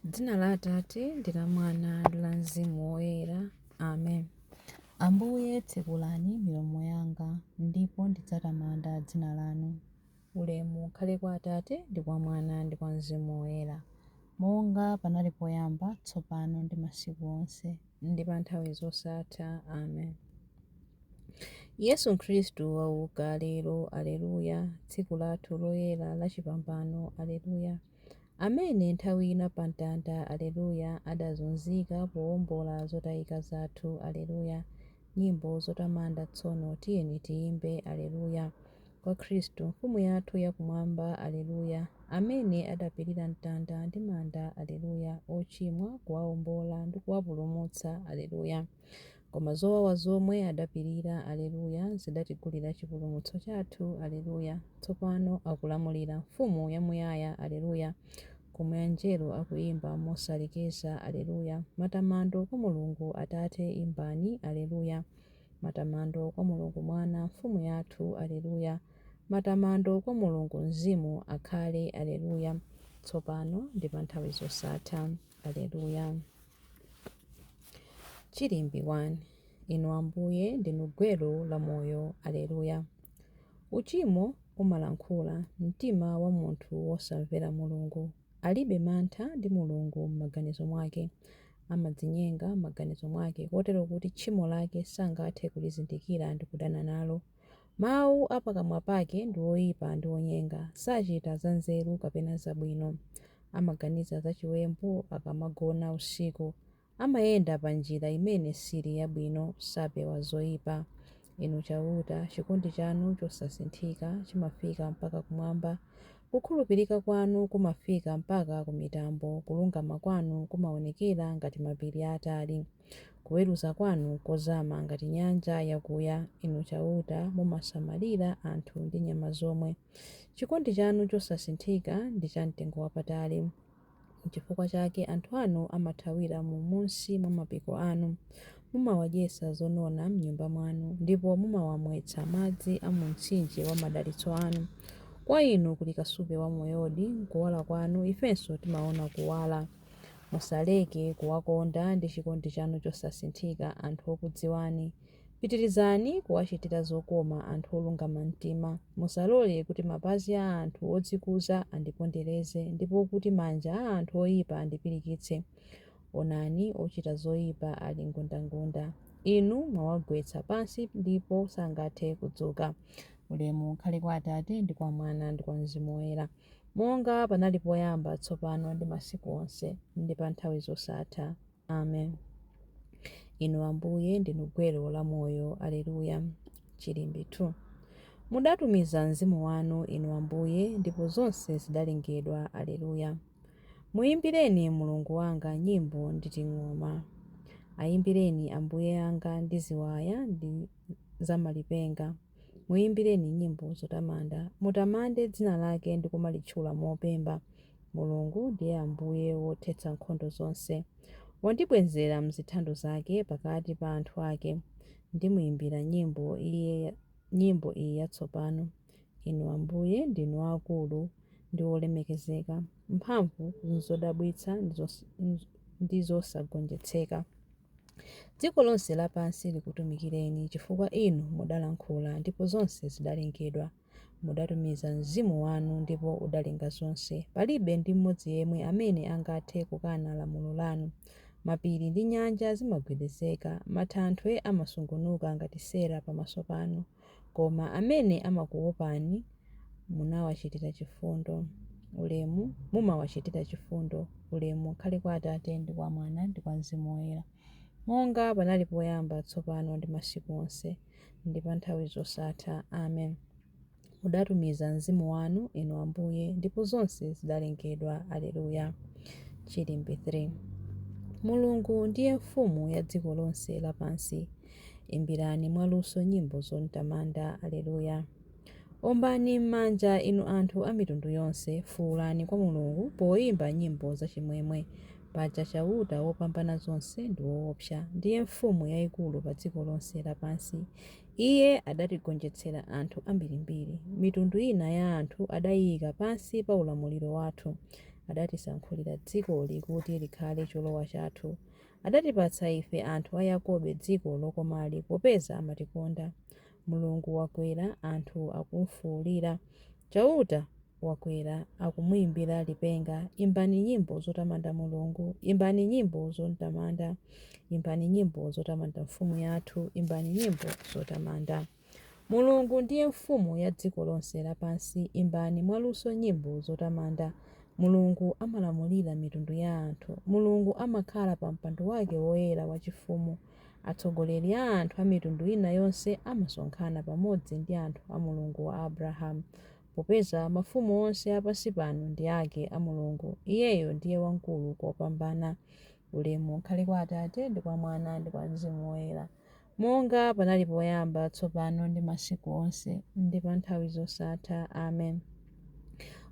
Dzina la Atate ndi la Mwana ndi la Mzimu Woyera. Amen. Ambuye tsekulani milomo yanga, ndipo ndidzatamanda dzina lanu. Ulemu ukhale kwa Atate ndi kwa Mwana ndi kwa Mzimu Woyera, monga panali poyamba, tsopano ndi masiku onse, ndi pa nthawi zosatha. Amen. Yesu Khristu wauka lero, aleluya, tsiku lathu loyera la chipambano, aleluya. Amene nthawi ina pa mtanda, aleluya, adazunzika powombola zotayika zathu, aleluya. Nyimbo zotamanda tsono tiyeni tiyimbe, aleluya, kwa Khristu mfumu yathu yakumwamba, aleluya. Amene adapirira mtanda ndi manda, aleluya, ochimwa kuwawombola ndi kuwapulumutsa, aleluya. Koma zowawa zomwe adapirira, aleluya, zidatigulira chipulumutso chathu, aleluya. Tsopano akulamulira mfumu yamuyaya, aleluya. Komwe anjelo akuyimba mosalekeza, aleluya. Matamando kwa Mulungu Atate imbani, aleluya. Matamando kwa Mulungu Mwana mfumu yathu, aleluya. Matamando kwa Mulungu Mzimu akhale, aleluya, tsopano ndi pa nthawi zosatha, aleluya. Chilimbi 1. Inu Ambuye ndinu gwero la moyo, aleluya. Uchimo umalankhula, mtima wa munthu wosamvera Mulungu alibe mantha ndi Mulungu m'maganizo mwake, amadzinyenga m'maganizo mwake, kotero kuti tchimo lake sangathe kulizindikira ndi kudana nalo. Mawu apakamwa pake ndi oyipa ndi onyenga, sachita za nzeru kapena zabwino. Amaganiza za chiwembu akamagona usiku, amayenda pa njira imene sili yabwino, sapewa zoyipa. Inu chauta, chikondi chanu chosasinthika chimafika mpaka kumwamba. Kukhulupirika kwanu kumafika mpaka ku mitambo, kulungama kwanu kumaonekera ngati mapiri atali, kuweruza kwanu kozama ngati nyanja yakuya. Inu chauta, mumasamalira anthu ndi nyama zomwe. Chikondi chanu chosasinthika ndi cha mtengo wapatali. Chifukwa chake anthu anu amathawira munsi mwa mapiko anu. Mumawadyetsa zonona m'nyumba mwanu, ndipo mumawamwetsa madzi a mu mtsinje wa madalitso anu. Kwa inu kuli kasupe wa moyodi, kuwala kwanu ifenso timaona kuwala. Musaleke kuwakonda ndi chikondi chanu chosasinthika anthu okudziwani. Pitirizani kuwachitira zokoma anthu olungama mtima. Musalole kuti mapazi a anthu odzikuza andipondereze, ndipo kuti manja a anthu oyipa andipirikitse. Onani ochita zoyipa ali ngundangunda. Inu mwawagwetsa pansi ndipo sangathe kudzuka. Ulemu ukhale kwa Atate ndi kwa Mwana ndi kwa Mzimu Woyera, monga panali poyamba, tsopano ndi masiku onse, ndi pa nthawi zosatha. Amen. Inu Ambuye ndinu gwero la moyo, aleluya. Chilimbi 2. Mudatumiza mzimu wanu, inu Ambuye, ndipo zonse zidalengedwa, aleluya. Muyimbireni Mulungu wanga nyimbo ndi ting'oma. Ayimbireni Ambuye anga ndi ziwaya ndi zamalipenga. Muyimbireni nyimbo zotamanda, mutamande dzina lake ndi kumalitchula mopemba. Mulungu ndiye Ambuye wothetsa nkhondo zonse. Wandibwezera mzithando zake pakati pa anthu ake. Ndimuyimbira nyimbo iyi yatsopano. Inu Ambuye ndinu akulu ndi olemekezeka, mphamvu zodabwitsa ndi zosagonjetseka. Dziko lonse lapansi likutumikireni, chifukwa inu mudalankhula ndipo zonse zidalengedwa. Mudatumiza mzimu wanu ndipo udalenga zonse. Palibe ndi mmodzi yemwe amene angathe kukana lamulo lanu. Mapiri ndi nyanja zimagwedezeka, matanthwe amasungunuka ngati sera pamaso panu. Koma amene amakuopani munawachitira chifundo. Ulemu mumawachitira chifundo. Ulemu ukhale kwa Atate ndi kwa Mwana ndi kwa Mzimu Woyera, monga panali poyamba, tsopano ndi masiku onse, ndi pa nthawi zosatha. Amen. Mudatumiza mzimu wanu, inu Ambuye, ndipo zonse zidalengedwa, aleluya. Chilimbi 3. Mulungu ndiye mfumu ya dziko lonse lapansi. Imbirani mwaluso nyimbo zotamanda, aleluya. Ombani m'manja inu anthu a mitundu yonse, fuwulani kwa Mulungu poyimba nyimbo zachimwemwe. Paja chauta wopambana zonse ndi woopsa, ndiye mfumu yayikulu pa dziko lonse lapansi. Iye adatigonjetsera anthu ambirimbiri, mitundu ina ya anthu adayika pansi pa ulamuliro wathu. adatisankhulira dzikoli kuti likhale cholowa chathu. Adatipatsa ife anthu a Yakobe dziko lokomali popeza amatikonda. Mulungu wakwera, anthu akumfuwulira. Chauta wakwera, akumuyimbira lipenga. Imbani nyimbo zotamanda Mulungu, imbani nyimbo zotamanda, imbani nyimbo zotamanda mfumu yathu, imbani nyimbo zotamanda. Mulungu ndiye mfumu ya dziko lonse lapansi, imbani mwaluso nyimbo zotamanda. Mulungu amalamulira mitundu ya anthu, Mulungu amakhala pa mpando wake woyera wachifumu. Atsogoleri a anthu a mitundu ina yonse amasonkhana pamodzi ndi anthu a Mulungu wa Abrahamu. Popeza mafumu onse apansi pano ndi ake a Mulungu, iyeyo ndiye wamkulu kopambana. Ulemu ukhale kwa Atate ndi kwa Mwana ndi kwa Mzimu Woyera, monga panali poyamba, tsopano ndi masiku onse ndi pa nthawi zosatha. Amen.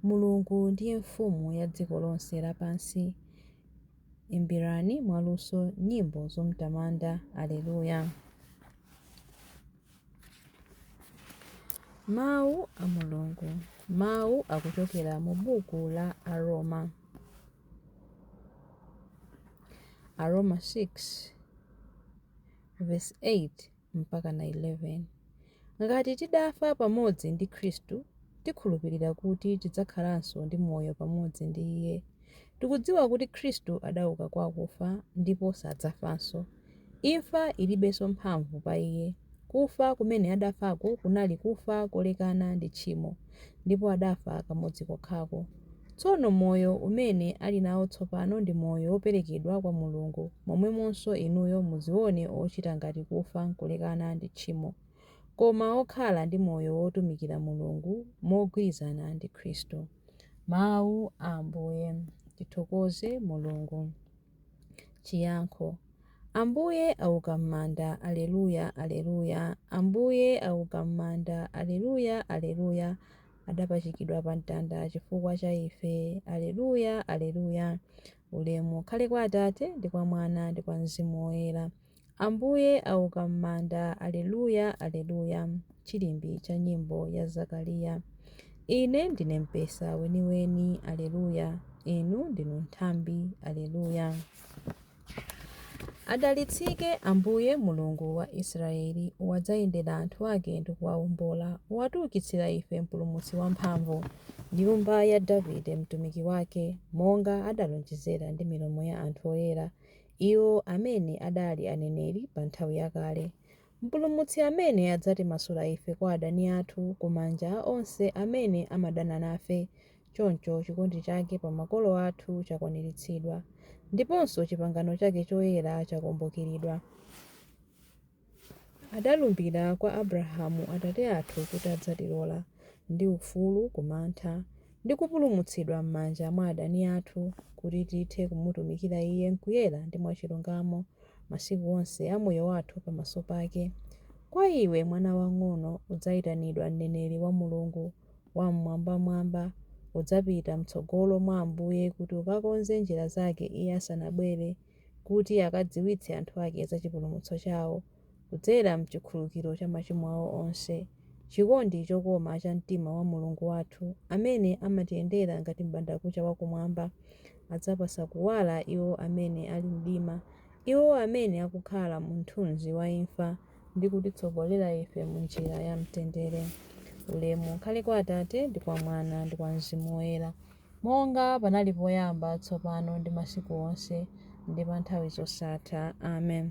Mulungu ndiye mfumu ya dziko lonse lapansi, imbirani mwaluso nyimbo zomtamanda. Aleluya. Mawu a Mulungu. Mawu akuchokera mu buku la Aroma. Aroma 6 verse 8 mpaka na 11. Ngati tidafa pamodzi ndi Khristu, tikhulupirira kuti tidzakhalanso ndi moyo pamodzi ndi Iye. Tikudziwa kuti Khristu adauka kwa akufa ndipo sadzafanso. Imfa ilibenso mphamvu pa Iye. Kufa kumene adafako kunali kufa kolekana ndi tchimo, ndipo adafa kamodzi kokhako. Tsono moyo umene ali nawo tsopano ndi moyo woperekedwa kwa Mulungu, momwemonso inuyo muzione ochita ngati kufa kolekana ndi tchimo, koma okhala ndi moyo wotumikira Mulungu mogwirizana ndi Khristu. Mawu a Ambuye. Tithokoze Mulungu. Chiyankho. Ambuye auka m'manda. Aleluya, aleluya. Ambuye auka m'manda. Aleluya, aleluya. Adapachikidwa pa mtanda chifukwa cha ife. Aleluya, aleluya. Ulemu ukhale kwa Atate ndi kwa Mwana ndi kwa Mzimu Woyera. Ambuye auka m'manda. Aleluya, aleluya. Chilimbi cha nyimbo ya Zakariya. Ine ndine mpesa weniweni. Aleluya. Inu ndinu nthambi. Aleluya. Adalitsike Ambuye Mulungu wa Israeli, wadzayendera anthu ake ndi kuwawombola, watiukitsira ife mpulumutsi wamphamvu, nyumba ya Davide mtumiki wake, monga adalonjezera ndi milomo ya anthu oyera, iwo amene adali aneneri pa nthawi yakale. Mpulumutsi amene adzatimasula ife kwa adani athu, kumanja onse amene amadana nafe. Choncho chikondi chake pa makolo athu chakwaniritsidwa, ndiponso chipangano chake choyera chakumbukiridwa. Adalumbira kwa Abrahamu atate athu kuti adzatilola ndi ufulu kumantha ndi kupulumutsidwa m'manja mwa adani athu, kuti tithe kumutumikira Iye mkuyera ndi mwachilungamo masiku onse a moyo wathu pamaso pake. Kwa iwe mwana wang'ono udzayitanidwa mneneri wa Mulungu wamwambamwamba. Udzapita mtsogolo mwa Ambuye kuti ukakonze njira zake Iye asanabwere, kuti akadziwitse anthu ake za chipulumutso chawo kudzera mchikhululukiro cha machimo awo onse. Chikondi chokoma cha mtima wa Mulungu wathu, amene amatiyendera ngati m'bandakucha wakumwamba, adzapasa kuwala iwo amene ali mdima, iwo amene akukhala mu mthunzi wa imfa, ndi kutitsogolera ife mu njira ya mtendere. Ulemu ukhale kwa Atate ndi kwa Mwana ndi kwa Mzimu Woyera, monga panali poyamba, tsopano ndi masiku onse ndi pa nthawi zosatha. Amen.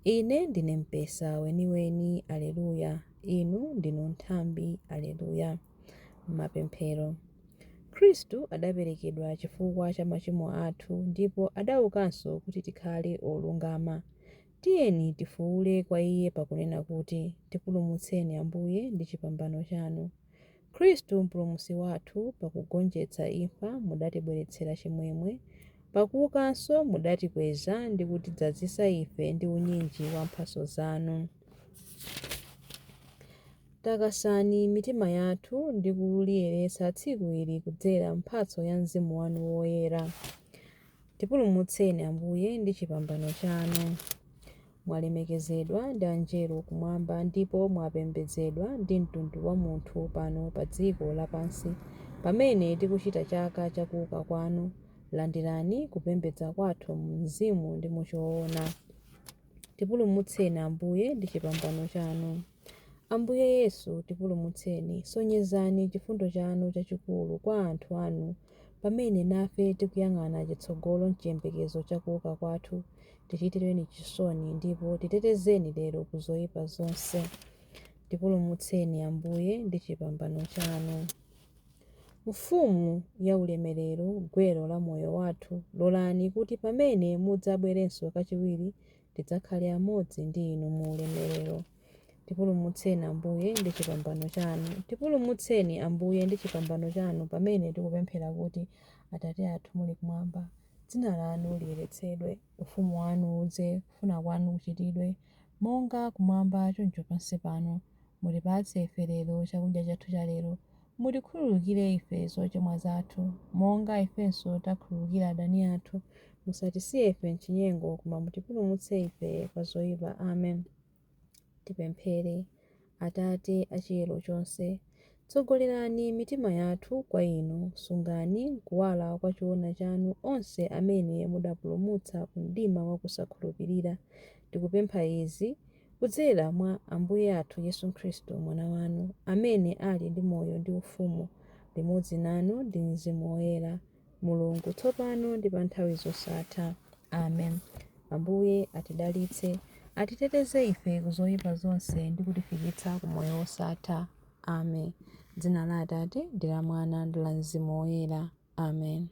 Ine ndine mpesa weniweni. Aleluya. Inu ndinu nthambi. Aleluya. Mapemphero. Khristu adaperekedwa chifukwa cha machimo athu, ndipo adaukanso kuti tikhale olungama. Tiyeni tifuwule kwa Iye pakunena kuti, tipulumutseni Ambuye ndi chipambano chanu. Khristu mpulumutsi wathu, pakugonjetsa imfa mudatibweretsera chimwemwe, pakuukanso mudatikweza ndi kutidzazisa ife ndi unyinji wa mphatso zanu. Takasani mitima yathu ndi kuliyeretsa tsiku ili kudzera mphatso ya Mzimu wanu woyera. Tipulumutseni Ambuye ndi chipambano chanu. Mwalemekezedwa ndi angelo kumwamba, ndipo mwapembedzedwa ndi mtundu wa munthu pano pa dziko lapansi. Pamene tikuchita chaka chakuuka kwanu, landirani kupembedza kwathu mu mzimu ndi muchoona. Tipulumutseni Ambuye ndi chipambano chanu. Ambuye Yesu, tipulumutseni, sonyezani chifundo chanu chachikulu kwa anthu anu, pamene nafe tikuyang'ana chitsogolo mchiyembekezo chakuuka kwathu. Tichitireni chisoni ndipo titetezeni lero ku zoyipa zonse. Tipulumutseni Ambuye ndi chipambano chanu. Mfumu ya ulemerero, gwero la moyo wathu, lolani kuti pamene mudzabwerenso kachiwiri tidzakhale amodzi ndi inu mu ulemerero. Tipulumutseni Ambuye ndi chipambano chanu. Tipulumutseni Ambuye ndi chipambano chanu pamene tikupemphera kuti Atate athu muli kumwamba, dzina lanu liyeretsedwe, ufumu wanu udze, kufuna kwanu kuchitidwe, monga kumwamba choncho pansi pano. Mutipatse ife lero chakudya chathu cha lero. Mutikhululukire ife zochimwa zathu, monga ifenso takhululukira adani athu. Musatisiye ife m'chinyengo, koma mutipulumutse ife kwa zoyipa. Amen. Tipemphere. Atate achiyero chonse, tsogolerani mitima yathu kwa inu, sungani kuwala kwa chiwona chanu onse amene mudapulumutsa ku mdima wa kusakhulupirira. Tikupempha izi kudzera mwa Ambuye athu Yesu Khristu, mwana wanu, amene ali ndi moyo ndi ufumu limodzi nanu ndi Mzimu Woyera, Mulungu tsopano ndi pa nthawi zosatha. Amen. Ambuye atidalitse, atiteteze ife ku zoyipa zonse ndi kutifikitsa ku moyo wosatha. Amen. Dzina la Atate ndi la Mwana ndi la Mzimu Woyera. Amen.